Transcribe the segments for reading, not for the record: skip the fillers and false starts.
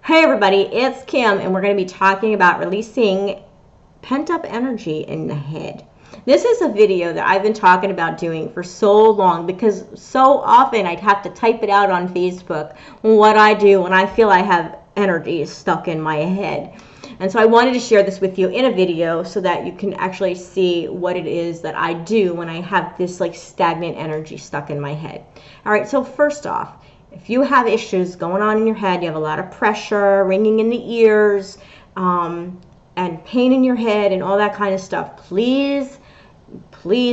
Hey everybody, it's Kim, and we're going to be talking about releasing pent-up energy in the head. This is a video that I've been talking about doing for so long because so often I'd have to type it out on Facebook what I do when I feel I have energy stuck in my head. And so I wanted to share this with you in a video so that you can actually see what it is that I do when I have this like stagnant energy stuck in my head. All right, so first off, if you have issues going on in your head, you have a lot of pressure, ringing in the ears, and pain in your head and all that kind of stuff, please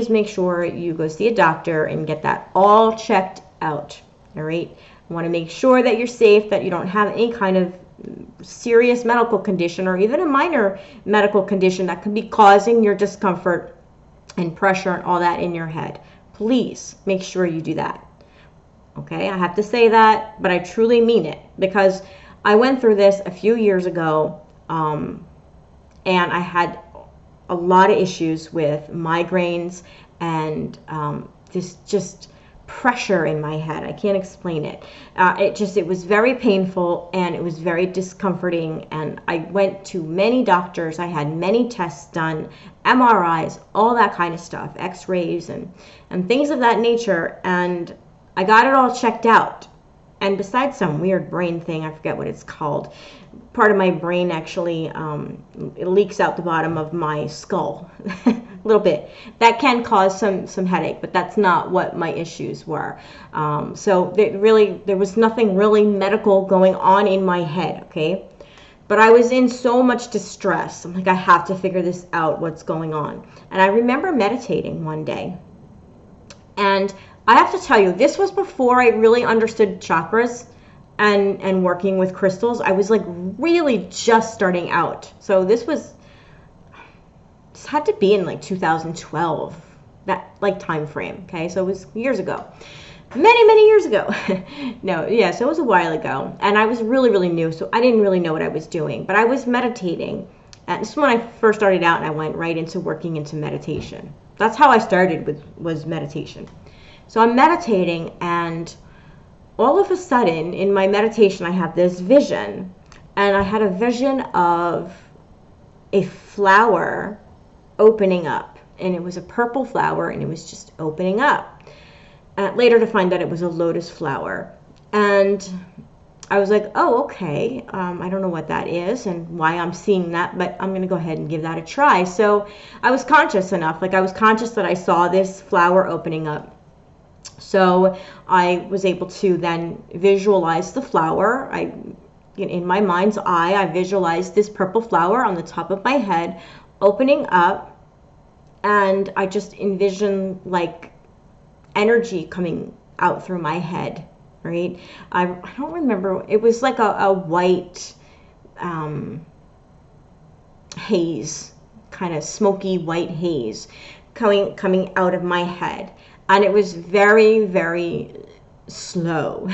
make sure you go see a doctor and get that all checked out. All right? You want to make sure that you're safe, that you don't have any kind of serious medical condition or even a minor medical condition that could be causing your discomfort and pressure and all that in your head. Please make sure you do that. Okay, I have to say that, but I truly mean it because I went through this a few years ago, and I had a lot of issues with migraines and this just pressure in my head. I can't explain it. It was very painful and it was very discomforting, and I went to many doctors. I had many tests done, MRIs, all that kind of stuff, x-rays and things of that nature, and I got it all checked out. And besides some weird brain thing, I forget what it's called, part of my brain actually it leaks out the bottom of my skull a little bit. That can cause some headache, but that's not what my issues were. So there was nothing really medical going on in my head, okay? But I was in so much distress. I'm like, I have to figure this out, what's going on. And I remember meditating one day. And I have to tell you, this was before I really understood chakras and working with crystals. I was like really just starting out. So this had to be in like 2012, that like time frame. Okay, so it was years ago, many years ago. No, yeah, so it was a while ago, and I was really new, so I didn't really know what I was doing, but I was meditating. And this is when I first started out, and I went right into working into meditation. That's how I started was meditation. So I'm meditating, and all of a sudden in my meditation I have this vision, and I had a vision of a flower opening up, and it was a purple flower, and it was just opening up. Later to find that it was a lotus flower, and I was like, oh, okay, I don't know what that is and why I'm seeing that, but I'm going to go ahead and give that a try. So I was conscious enough, like I was conscious that I saw this flower opening up. So I was able to then visualize the flower. In my mind's eye, I visualized this purple flower on the top of my head opening up, and I just envisioned like energy coming out through my head, right? I don't remember. It was like a white haze, kind of smoky white haze coming out of my head. And it was very slow.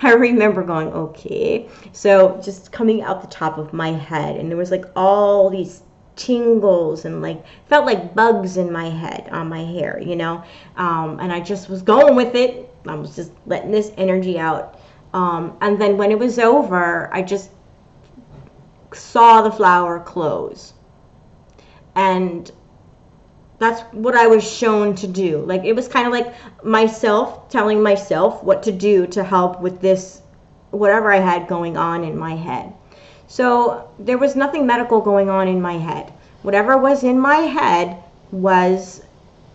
I remember going, okay. So just coming out the top of my head, and there was like all these tingles and like felt like bugs in my head, on my hair, you know. And I just was going with it. I was just letting this energy out. And then when it was over, I just saw the flower close. And that's what I was shown to do. Like, it was kind of like myself telling myself what to do to help with this, whatever I had going on in my head. So there was nothing medical going on in my head. Whatever was in my head was,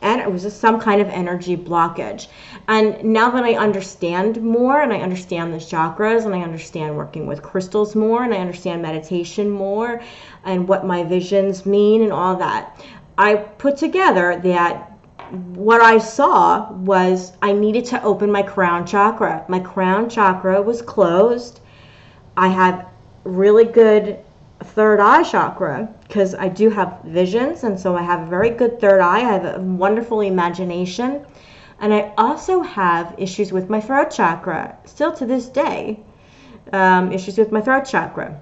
and it was just some kind of energy blockage. And now that I understand more, and I understand the chakras, and I understand working with crystals more, and I understand meditation more, and what my visions mean and all that, I put together that what I saw was I needed to open my crown chakra. My crown chakra was closed. I have really good third eye chakra because I do have visions, and so I have a very good third eye. I have a wonderful imagination, and I also have issues with my throat chakra still to this day. Issues with my throat chakra.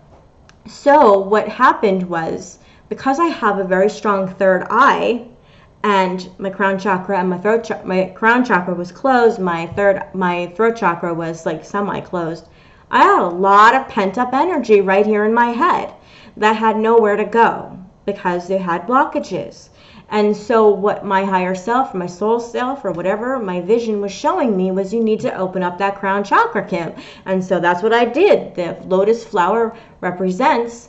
So what happened was, because I have a very strong third eye, and my crown chakra and my crown chakra was closed, my throat chakra was like semi-closed, I had a lot of pent up energy right here in my head that had nowhere to go because they had blockages. And so what my higher self, my soul self, or whatever my vision was showing me was you need to open up that crown chakra, Kim. And so that's what I did. The lotus flower represents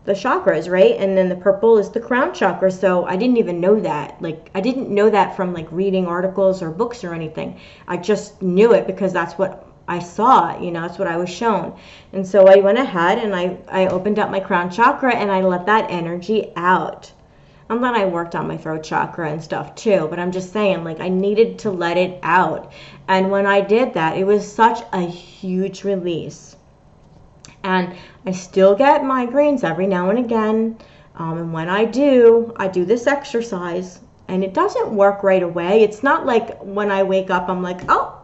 the chakras, right? And then the purple is the crown chakra. So I didn't even know that. Like, I didn't know that from like reading articles or books or anything. I just knew it because that's what I saw, you know, that's what I was shown. And so I went ahead and I opened up my crown chakra and I let that energy out. And then I worked on my throat chakra and stuff too, but I'm just saying, like, I needed to let it out. And when I did that, it was such a huge release. And I still get migraines every now and again. And when I do this exercise, and it doesn't work right away. It's not like when I wake up, I'm like, oh,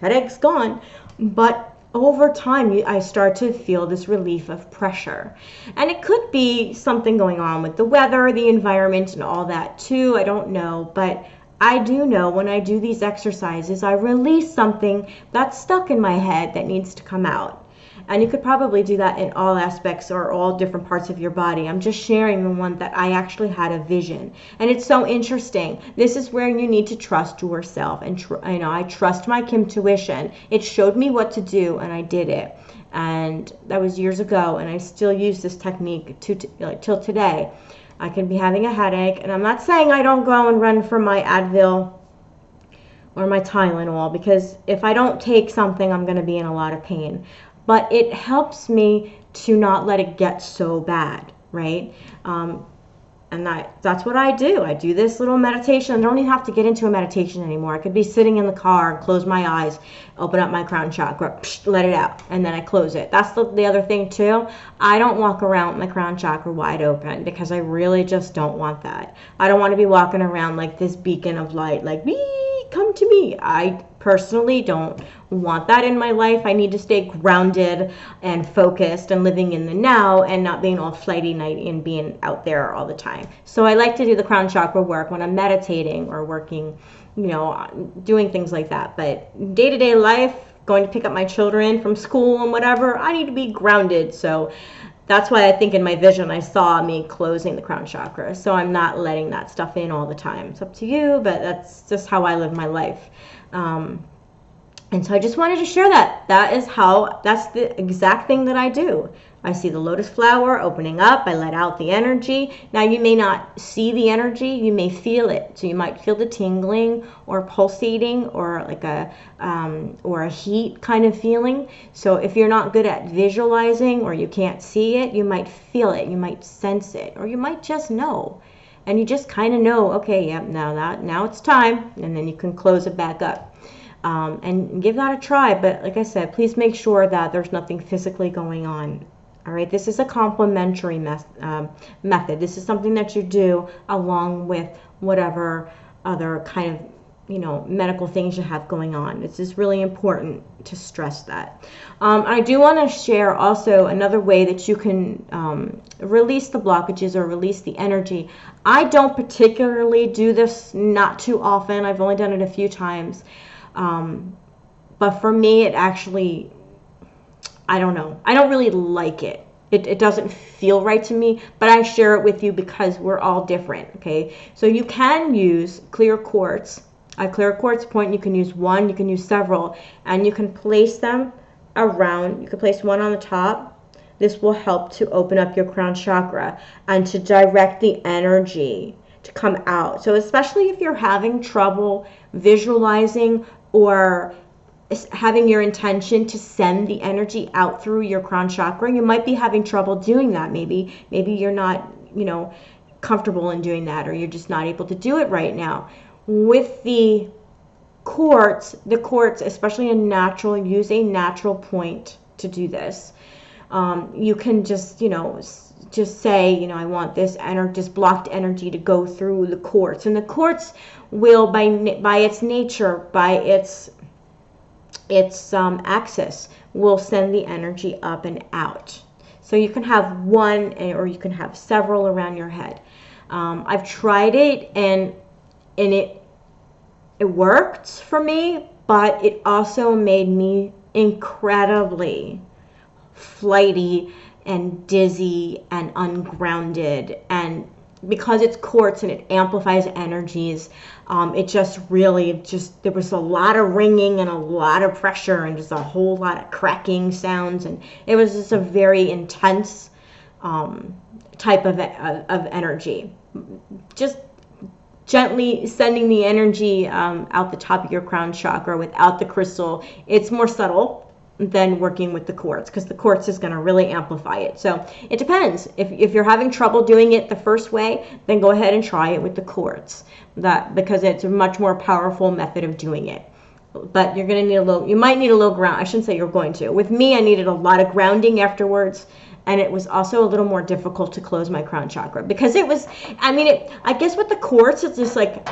headache's gone. But over time, I start to feel this relief of pressure. And it could be something going on with the weather, the environment, and all that too. I don't know. But I do know when I do these exercises, I release something that's stuck in my head that needs to come out. And you could probably do that in all aspects or all different parts of your body. I'm just sharing the one that I actually had a vision. And it's so interesting. This is where you need to trust yourself. And I trust my Kim tuition. It showed me what to do and I did it. And that was years ago. And I still use this technique till today. I can be having a headache. And I'm not saying I don't go and run for my Advil or my Tylenol. Because if I don't take something, I'm going to be in a lot of pain. But it helps me to not let it get so bad, right? And that's what I do. I do this little meditation. I don't even have to get into a meditation anymore. I could be sitting in the car and close my eyes, open up my crown chakra, let it out, and then I close it. That's the other thing too. I don't walk around with my crown chakra wide open because I really just don't want that. I don't want to be walking around like this beacon of light, like, come to me. I personally don't want that in my life. I need to stay grounded and focused and living in the now and not being all flighty nighty and being out there all the time. So I like to do the crown chakra work when I'm meditating or working, you know, doing things like that. But day-to-day life, going to pick up my children from school and whatever, I need to be grounded. So that's why I think in my vision I saw me closing the crown chakra. So I'm not letting that stuff in all the time. It's up to you, but that's just how I live my life. And so I just wanted to share that. That's the exact thing that I do. I see the lotus flower opening up. I let out the energy. Now you may not see the energy. You may feel it. So you might feel the tingling or pulsating or like a heat kind of feeling. So if you're not good at visualizing or you can't see it, you might feel it. You might sense it, or you might just know. And you just kind of know, okay, yeah, now it's time. And then you can close it back up. And give that a try. But like I said, please make sure that there's nothing physically going on. All right, this is a complementary method. This is something that you do along with whatever other kind of, you know, medical things you have going on. This is really important to stress that. I do want to share also another way that you can release the blockages or release the energy. I don't particularly do this, not too often. I've only done it a few times. But for me, it actually, I don't know. I don't really like it. It doesn't feel right to me, but I share it with you because we're all different, okay? So you can use clear quartz, a clear quartz point. You can use one, you can use several, and you can place them around. You can place one on the top. This will help to open up your crown chakra and to direct the energy to come out. So especially if you're having trouble visualizing or having your intention to send the energy out through your crown chakra, you might be having trouble doing that. Maybe you're not, you know, comfortable in doing that, or you're just not able to do it right now. With the quartz, especially use a natural point to do this. You can just, you know, just say, you know, I want this just blocked energy to go through the quartz, and the quartz will, by its nature, by its axis, will send the energy up and out. So you can have one, or you can have several around your head. I've tried it, and it worked for me, but it also made me incredibly flighty and dizzy and ungrounded. And because it's quartz and it amplifies energies, it just really there was a lot of ringing and a lot of pressure and just a whole lot of cracking sounds, and it was just a very intense type of energy. Just gently sending the energy out the top of your crown chakra without the crystal. It's more subtle than working with the quartz, because the quartz is going to really amplify it. So it depends. If you're having trouble doing it the first way, then go ahead and try it with the quartz, because it's a much more powerful method of doing it. But you're going to need you might need a little ground. I shouldn't say you're going to. With me, I needed a lot of grounding afterwards, and it was also a little more difficult to close my crown chakra, because it was, I guess with the quartz, it's just like,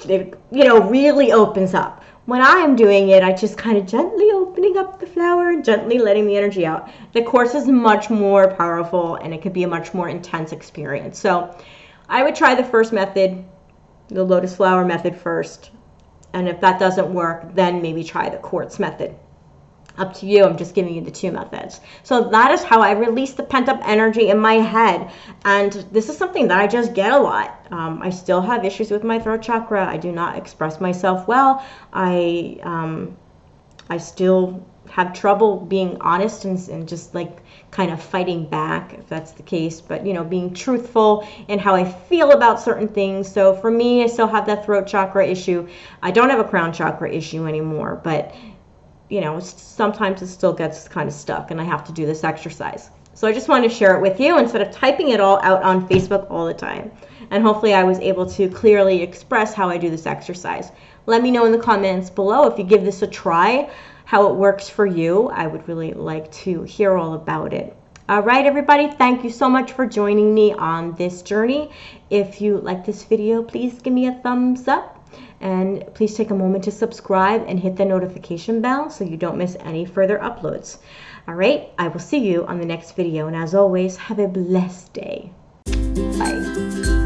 it, really opens up. When I am doing it, I just kind of gently opening up the flower and gently letting the energy out. The quartz is much more powerful, and it could be a much more intense experience. So I would try the first method, the lotus flower method first. And if that doesn't work, then maybe try the quartz method. Up to you. I'm just giving you the two methods. So that is how I release the pent-up energy in my head. And this is something that I just get a lot. I still have issues with my throat chakra. I do not express myself well. I still have trouble being honest and just like kind of fighting back, if that's the case. But, being truthful in how I feel about certain things. So for me, I still have that throat chakra issue. I don't have a crown chakra issue anymore, but sometimes it still gets kind of stuck, and I have to do this exercise. So I just wanted to share it with you instead of typing it all out on Facebook all the time. And hopefully I was able to clearly express how I do this exercise. Let me know in the comments below if you give this a try, how it works for you. I would really like to hear all about it. All right, everybody, thank you so much for joining me on this journey. If you like this video, please give me a thumbs up. And please take a moment to subscribe and hit the notification bell so you don't miss any further uploads. All right, I will see you on the next video. And as always, have a blessed day. Bye.